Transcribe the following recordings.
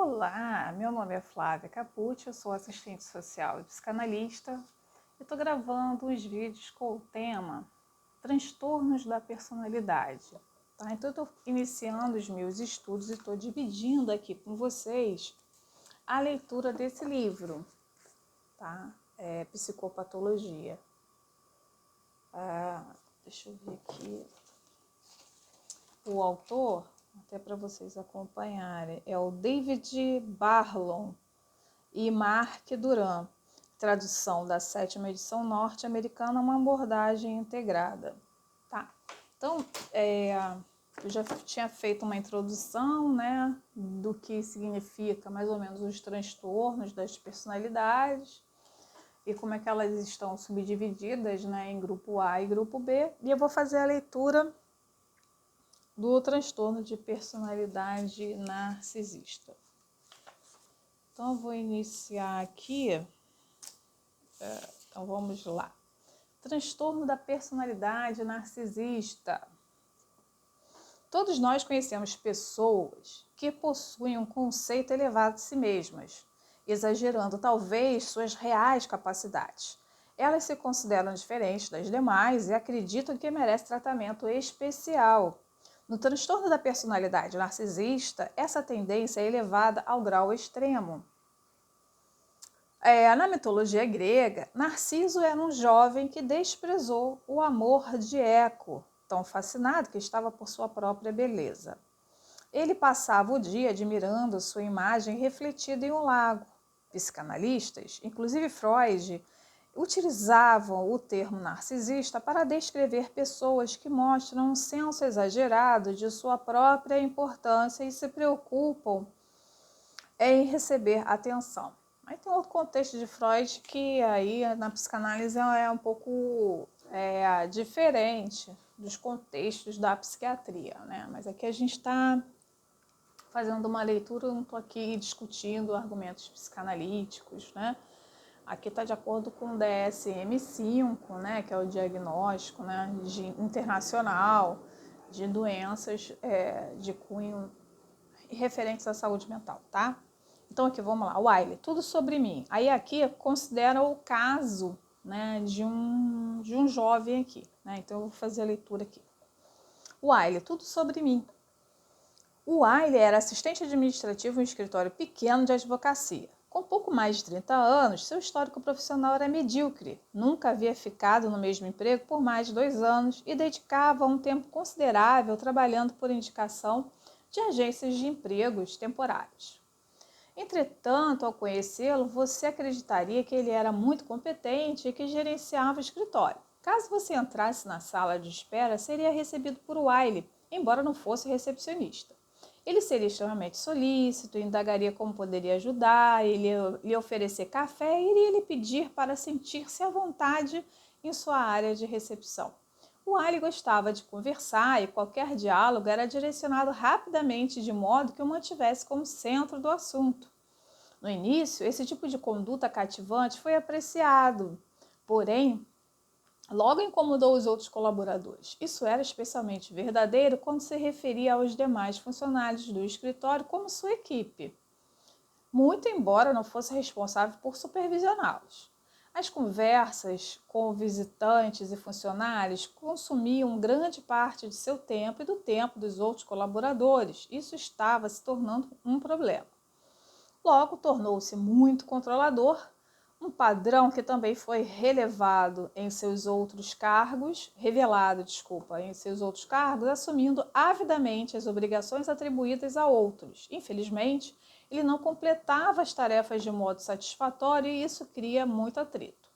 Olá, meu nome é Flávia Capucci, eu sou assistente social e psicanalista e estou gravando uns vídeos com o tema transtornos da personalidade. Tá? Então eu estou iniciando os meus estudos e estou dividindo aqui com vocês a leitura desse livro, tá? Psicopatologia. Deixa eu ver aqui. O autor, até para vocês acompanharem, é o David Barlon e Mark Duran, tradução da 7ª edição norte-americana, uma abordagem integrada. Tá? Então, eu já tinha feito uma introdução, né, do que significa mais ou menos os transtornos das personalidades e como é que elas estão subdivididas, né, em grupo A e grupo B, e eu vou fazer a leitura do transtorno de personalidade narcisista. Então, eu vou iniciar aqui. Então, vamos lá. Transtorno da personalidade narcisista. Todos nós conhecemos pessoas que possuem um conceito elevado de si mesmas, exagerando talvez suas reais capacidades. Elas se consideram diferentes das demais e acreditam que merecem tratamento especial. No transtorno da personalidade narcisista, essa tendência é elevada ao grau extremo. Na mitologia grega, Narciso era um jovem que desprezou o amor de Eco, tão fascinado que estava por sua própria beleza. Ele passava o dia admirando sua imagem refletida em um lago. Psicanalistas, inclusive Freud, utilizavam o termo narcisista para descrever pessoas que mostram um senso exagerado de sua própria importância e se preocupam em receber atenção. Aí tem outro contexto de Freud que aí na psicanálise é um pouco diferente dos contextos da psiquiatria, né? Mas aqui a gente está fazendo uma leitura, eu não estou aqui discutindo argumentos psicanalíticos, né? Aqui está de acordo com o DSM-5, né, que é o diagnóstico, né, internacional de doenças de cunho referentes à saúde mental, tá? Então aqui, vamos lá, Wiley, tudo sobre mim. Aí aqui considera o caso, né, de um jovem aqui, né? Então eu vou fazer a leitura aqui. Wiley, tudo sobre mim. O Wiley era assistente administrativo em um escritório pequeno de advocacia. Com pouco mais de 30 anos, seu histórico profissional era medíocre. Nunca havia ficado no mesmo emprego por mais de 2 anos e dedicava um tempo considerável trabalhando por indicação de agências de empregos temporários. Entretanto, ao conhecê-lo, você acreditaria que ele era muito competente e que gerenciava o escritório. Caso você entrasse na sala de espera, seria recebido por Wiley, embora não fosse recepcionista. Ele seria extremamente solícito, indagaria como poderia ajudar, ele lhe oferecer café e iria lhe pedir para sentir-se à vontade em sua área de recepção. O Wiley gostava de conversar e qualquer diálogo era direcionado rapidamente de modo que o mantivesse como centro do assunto. No início, esse tipo de conduta cativante foi apreciado, porém, logo incomodou os outros colaboradores. Isso era especialmente verdadeiro quando se referia aos demais funcionários do escritório como sua equipe, muito embora não fosse responsável por supervisioná-los. As conversas com visitantes e funcionários consumiam grande parte de seu tempo e do tempo dos outros colaboradores. Isso estava se tornando um problema. Logo, tornou-se muito controlador, um padrão que também foi revelado em seus outros cargos, assumindo avidamente as obrigações atribuídas a outros. Infelizmente, ele não completava as tarefas de modo satisfatório e isso cria muito atrito.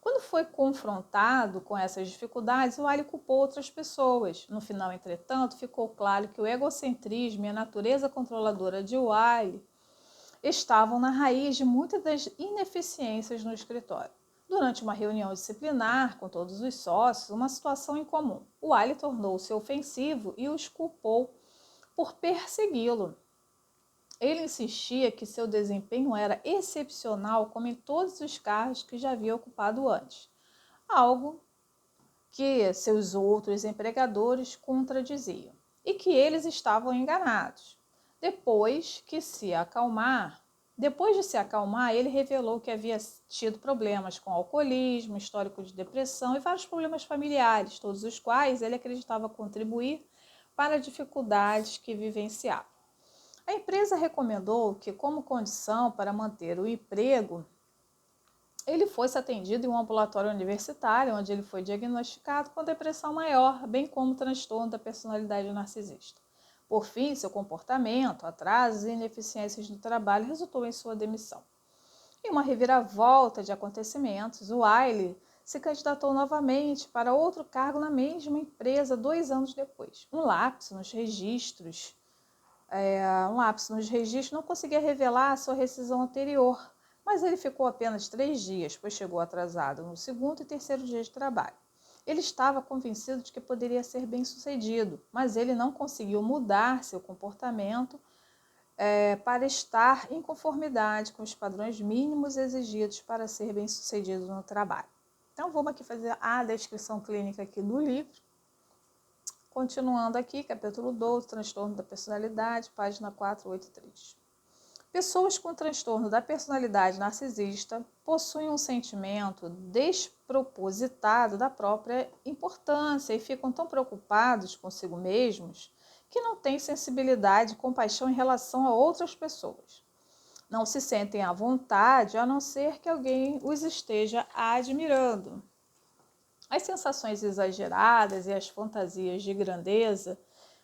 Quando foi confrontado com essas dificuldades, Wiley culpou outras pessoas. No final, entretanto, ficou claro que o egocentrismo e a natureza controladora de Wiley estavam na raiz de muitas das ineficiências no escritório. Durante uma reunião disciplinar com todos os sócios, uma situação incomum. O Wiley tornou-se ofensivo e os culpou por persegui-lo. Ele insistia que seu desempenho era excepcional, como em todos os cargos que já havia ocupado antes, algo que seus outros empregadores contradiziam, e que eles estavam enganados. Depois de se acalmar, ele revelou que havia tido problemas com alcoolismo, histórico de depressão e vários problemas familiares, todos os quais ele acreditava contribuir para dificuldades que vivenciava. A empresa recomendou que, como condição para manter o emprego, ele fosse atendido em um ambulatório universitário, onde ele foi diagnosticado com depressão maior, bem como transtorno da personalidade narcisista. Por fim, seu comportamento, atrasos e ineficiências no trabalho resultou em sua demissão. Em uma reviravolta de acontecimentos, Wiley se candidatou novamente para outro cargo na mesma empresa 2 anos depois. Um lapso nos registros não conseguia revelar a sua rescisão anterior, mas ele ficou apenas 3 dias, pois chegou atrasado no segundo e terceiro dia de trabalho. Ele estava convencido de que poderia ser bem-sucedido, mas ele não conseguiu mudar seu comportamento para estar em conformidade com os padrões mínimos exigidos para ser bem-sucedido no trabalho. Então, vamos aqui fazer a descrição clínica aqui do livro. Continuando aqui, capítulo 12, transtorno da personalidade, página 483. Pessoas com transtorno da personalidade narcisista possuem um sentimento despropositado da própria importância e ficam tão preocupados consigo mesmos que não têm sensibilidade e compaixão em relação a outras pessoas. Não se sentem à vontade a não ser que alguém os esteja admirando. As sensações exageradas e as fantasias de grandeza,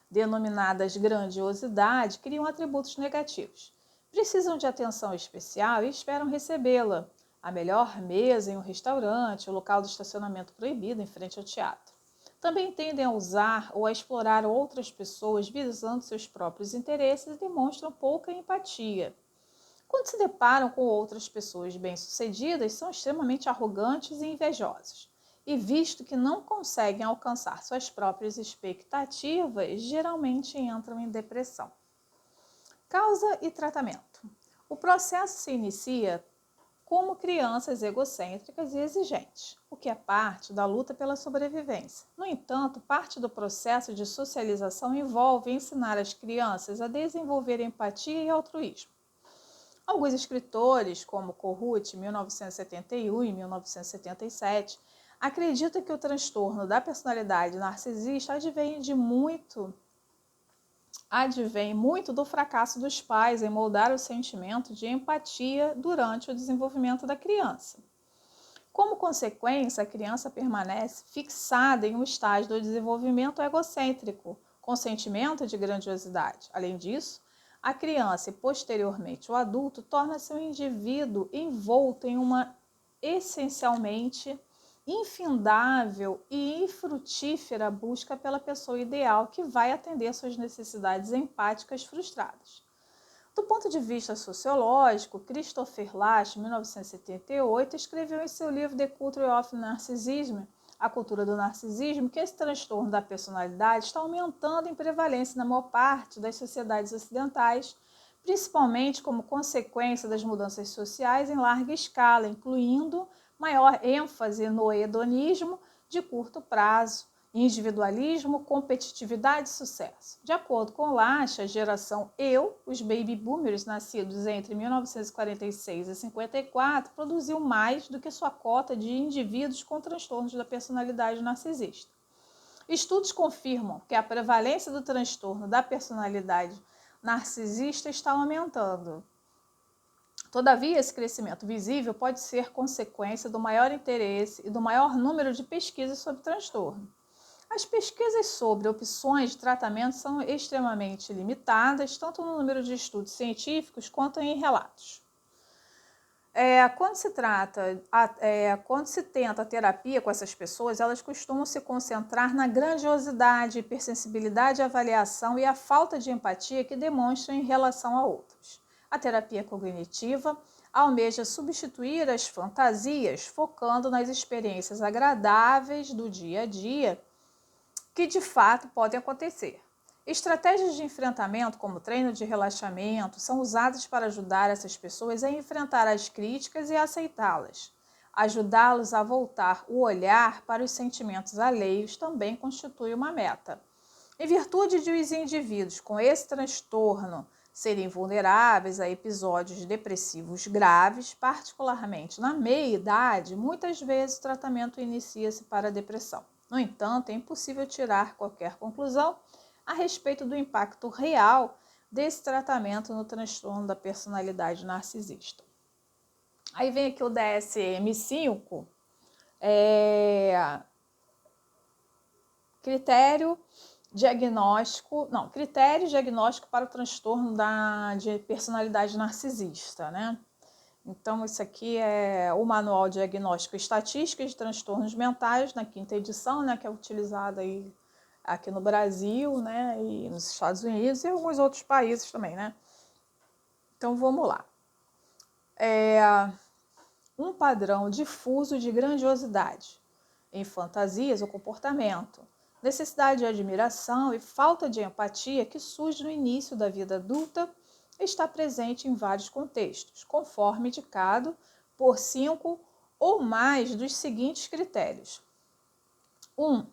denominadas grandiosidade, criam atributos negativos. Precisam de atenção especial e esperam recebê-la. A melhor mesa em um restaurante, o local do estacionamento proibido em frente ao teatro. Também tendem a usar ou a explorar outras pessoas visando seus próprios interesses e demonstram pouca empatia. Quando se deparam com outras pessoas bem-sucedidas, são extremamente arrogantes e invejosos. E visto que não conseguem alcançar suas próprias expectativas, geralmente entram em depressão. Causa e tratamento. O processo se inicia como crianças egocêntricas e exigentes, o que é parte da luta pela sobrevivência. No entanto, parte do processo de socialização envolve ensinar as crianças a desenvolver empatia e altruísmo. Alguns escritores, como Kohut, 1971 e 1977, acreditam que o transtorno da personalidade narcisista advém muito do fracasso dos pais em moldar o sentimento de empatia durante o desenvolvimento da criança. Como consequência, a criança permanece fixada em um estágio do desenvolvimento egocêntrico, com sentimento de grandiosidade. Além disso, a criança e posteriormente o adulto torna-se um indivíduo envolto em uma essencialmente infindável e infrutífera busca pela pessoa ideal que vai atender suas necessidades empáticas frustradas. Do ponto de vista sociológico, Christopher Lasch, 1978, escreveu em seu livro The Culture of Narcissism, A Cultura do Narcisismo, que esse transtorno da personalidade está aumentando em prevalência na maior parte das sociedades ocidentais, principalmente como consequência das mudanças sociais em larga escala, incluindo maior ênfase no hedonismo de curto prazo, individualismo, competitividade e sucesso. De acordo com Lasch, a geração Eu, os baby boomers nascidos entre 1946 e 54, produziu mais do que sua cota de indivíduos com transtornos da personalidade narcisista. Estudos confirmam que a prevalência do transtorno da personalidade narcisista está aumentando. Todavia, esse crescimento visível pode ser consequência do maior interesse e do maior número de pesquisas sobre transtorno. As pesquisas sobre opções de tratamento são extremamente limitadas, tanto no número de estudos científicos quanto em relatos. Quando se tenta a terapia com essas pessoas, elas costumam se concentrar na grandiosidade, hipersensibilidade, avaliação e a falta de empatia que demonstram em relação a outros. A terapia cognitiva almeja substituir as fantasias, focando nas experiências agradáveis do dia a dia que de fato podem acontecer. Estratégias de enfrentamento, como treino de relaxamento, são usadas para ajudar essas pessoas a enfrentar as críticas e aceitá-las. Ajudá-los a voltar o olhar para os sentimentos alheios também constitui uma meta. Em virtude de os indivíduos com esse transtorno serem vulneráveis a episódios depressivos graves, particularmente na meia-idade, muitas vezes o tratamento inicia-se para a depressão. No entanto, é impossível tirar qualquer conclusão a respeito do impacto real desse tratamento no transtorno da personalidade narcisista. Aí vem aqui o DSM-5, critério diagnóstico para o transtorno de personalidade narcisista, né? Então, isso aqui é o Manual Diagnóstico e Estatística de Transtornos Mentais, na 5ª edição, né, que é utilizada aí aqui no Brasil, né, e nos Estados Unidos e alguns outros países também, né? Então, vamos lá. Um padrão difuso de grandiosidade em fantasias ou comportamento, necessidade de admiração e falta de empatia que surge no início da vida adulta está presente em vários contextos, conforme indicado por 5 ou mais dos seguintes critérios. 1.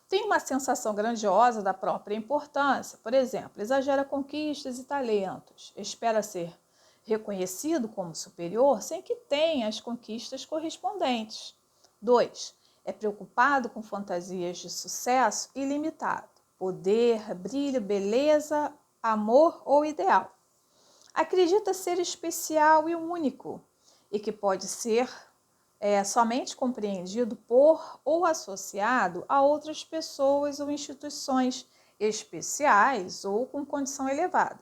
Tem uma sensação grandiosa da própria importância, por exemplo, exagera conquistas e talentos, espera ser reconhecido como superior sem que tenha as conquistas correspondentes. 2. É preocupado com fantasias de sucesso ilimitado, poder, brilho, beleza, amor ou ideal. Acredita ser especial e único e que pode ser somente compreendido por ou associado a outras pessoas ou instituições especiais ou com condição elevada.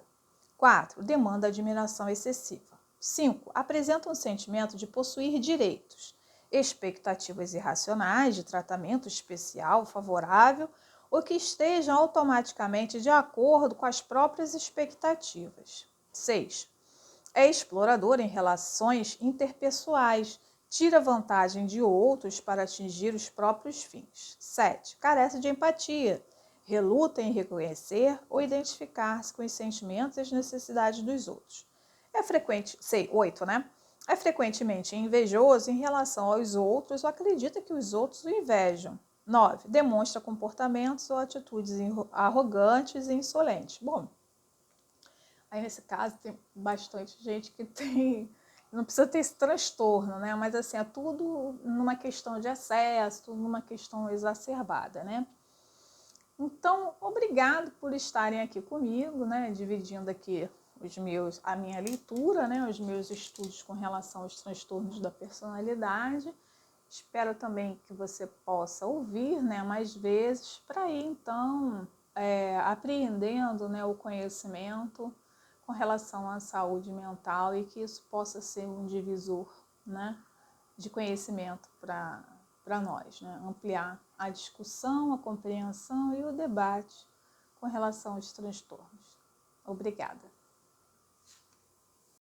4. Demanda admiração excessiva. 5. Apresenta um sentimento de possuir direitos, expectativas irracionais de tratamento especial favorável ou que estejam automaticamente de acordo com as próprias expectativas. 6. É explorador em relações interpessoais, tira vantagem de outros para atingir os próprios fins. 7. Carece de empatia, reluta em reconhecer ou identificar-se com os sentimentos e as necessidades dos outros. 8, né? É frequentemente invejoso em relação aos outros ou acredita que os outros o invejam. 9. Demonstra comportamentos ou atitudes arrogantes e insolentes. Bom, aí nesse caso tem bastante gente que não precisa ter esse transtorno, né? Mas assim, é tudo numa questão de excesso, tudo numa questão exacerbada, né? Então, obrigado por estarem aqui comigo, né? Dividindo aqui a minha leitura, né? Os meus estudos com relação aos transtornos da personalidade. Espero também que você possa ouvir, né, mais vezes, para ir então apreendendo, né, o conhecimento com relação à saúde mental e que isso possa ser um divisor, né, de conhecimento para nós, né, ampliar a discussão, a compreensão e o debate com relação aos transtornos. Obrigada.